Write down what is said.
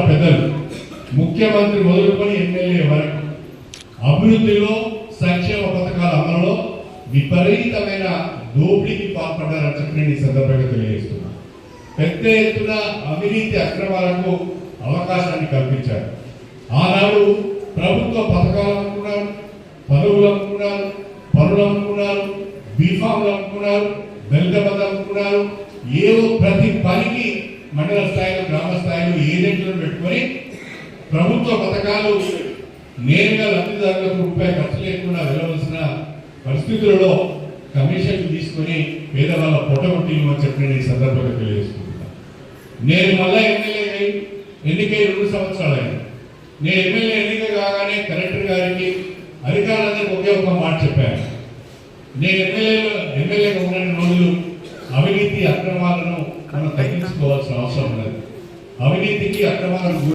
పెద్దలు ముఖ్యమంత్రి మొదలుకొని ఎమ్మెల్యే వరకు అభివృద్ధిలో సంక్షేమ పథకాల అమలులో విపరీతమైన దోపిడీకి పాల్పడ్డారని చెప్పి నేను ఈ సందర్భంగా తెలియజేస్తున్నాను. పెద్ద ఎత్తున అవినీతి అక్రమాలకు అవకాశాన్ని కల్పించారు. ఆనాడు ప్రభుత్వ పథకాలు అనుకున్నారు, పదవులు అనుకున్నారు, పనులు అనుకున్నారు, బీఫామ్లు అనుకున్నారు, దళిత బంధు అనుకున్నారు. ఏవో ప్రతి పనికి మండల స్థాయిలో గ్రామ స్థాయిలో ఏజెంట్లను పెట్టుకొని ప్రభుత్వ పథకాలు నేరుగా లబ్ధిదారులకు రూపాయి ఖర్చు లేకుండా వెళ్ళవలసిన పరిస్థితులలో కమిషన్ తీసుకొని పేదవాళ్ళ పొట్టగొట్టిలు అని చెప్పి నేను ఈ సందర్భంగా తెలియజేసుకుంటున్నాను. నేను మళ్ళా ఎన్నికై 2 సంవత్సరాలు అయింది. నేను ఎమ్మెల్యే ఎన్నిక కాగానే కలెక్టర్ గారికి అధికారులందరికీ ఒకే ఒక మాట చెప్పాను. నేను ఎమ్మెల్యేగా ఉన్న రోజులు అవినీతి అక్రమాలను మనం తగ్గించుకోవాల్సిన అవసరం ఉన్నది. అవినీతికి అక్రమాలను